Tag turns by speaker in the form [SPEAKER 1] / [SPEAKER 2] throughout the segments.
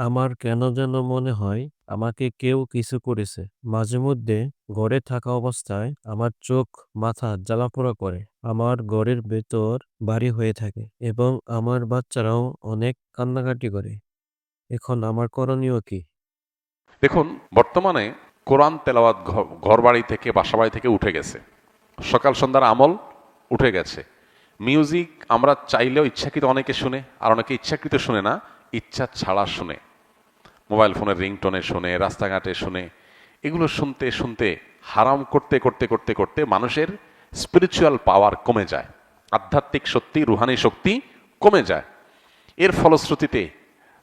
[SPEAKER 1] আমার কেন যেন মনে হয় আমাকে কেউ কিছু করেছে। মাঝে মধ্যে ঘরে থাকা অবস্থায় আমার চোখ মাথা জ্বালাপোড়া করে। আমার ঘরের ভেতর ভারী হয়ে থাকে এবং আমার বাচ্চারাও অনেক কান্নাকাটি করে। এখন আমার করণীয় কি?
[SPEAKER 2] দেখুন, বর্তমানে কোরআন তেলাওয়াত ঘরবাড়ি থেকে বাসাবাড়ি থেকে উঠে গেছে। সকাল সন্ধ্যার আমল উঠে গেছে। মিউজিক আমরা চাইলেও ইচ্ছাকৃত অনেকে শুনে, আর অনেকে ইচ্ছাকৃত শুনে না, ইচ্ছা ছাড়া শুনে। মোবাইল ফোনের রিংটোনে শুনে, রাস্তাঘাটে শুনে। এগুলো শুনতে শুনতে হারাম করতে করতে করতে করতে মানুষের স্পিরিচুয়াল পাওয়ার কমে যায়। আধ্যাত্মিক শক্তি, রুহানি শক্তি কমে যায়। এর ফলশ্রুতিতে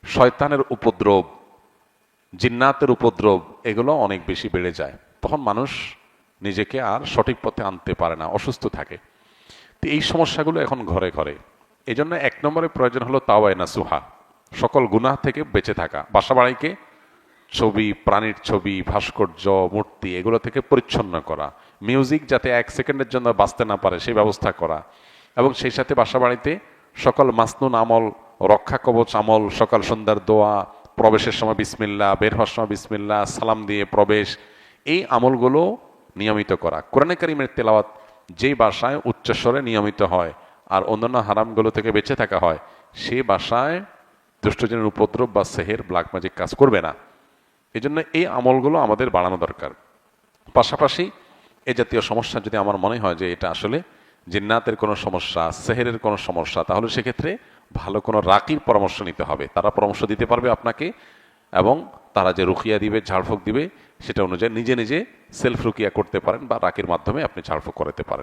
[SPEAKER 2] শয়তানের উপদ্রব, জিন্নাতের উপদ্রব এগুলো অনেক বেশি বেড়ে যায়। তখন মানুষ নিজেকে আর সঠিক পথে আনতে পারে না, অসুস্থ থাকে। তো এই সমস্যাগুলো এখন ঘরে ঘরে। এই জন্য এক নম্বরে প্রয়োজন হলো তাওয়ায়ে নাসুহা, সকল গুনাহ থেকে বেঁচে থাকা। বাসাবাড়িকে ছবি, প্রাণীর ছবি, ভাস্কর্য, মূর্তি এগুলো থেকে পরিচ্ছন্ন করা। মিউজিক যাতে এক সেকেন্ডের জন্য বাঁচতে না পারে সেই ব্যবস্থা করা। এবং সেই সাথে বাসাবাড়িতে সকল মাসনুন আমল, রক্ষা কবচ আমল, সকাল সন্ধ্যার দোয়া, প্রবেশের সময় বিসমিল্লাহ, বের হওয়ার সময় বিসমিল্লাহ, সালাম দিয়ে প্রবেশ, এই আমলগুলো নিয়মিত করা। কোরআনে কারিমের তেলাওয়াত যে বাসায় উচ্চস্বরে নিয়মিত হয় আর অন্যান্য হারামগুলো থেকে বেঁচে থাকা হয়, সে বাসায় দুষ্টজনের উপদ্রব বা সেহের, ব্ল্যাক ম্যাজিক কাজ করবে না। এই জন্য এই আমলগুলো আমাদের বাড়ানো দরকার। পাশাপাশি এ জাতীয় সমস্যা যদি আমার মনে হয় যে এটা আসলে জিন্নাতের কোনো সমস্যা, সেহেরের কোনো সমস্যা, তাহলে সেক্ষেত্রে ভালো কোনো রাকির পরামর্শ নিতে হবে। তারা পরামর্শ দিতে পারবে আপনাকে, এবং তারা যে রুকিয়া দিবে, ঝাড়ফুঁক দিবে, সেটা অনুযায়ী নিজে নিজে সেলফ রুকিয়া করতে পারেন বা রাকির মাধ্যমে আপনি ঝাড়ফুঁক করাতে পারেন।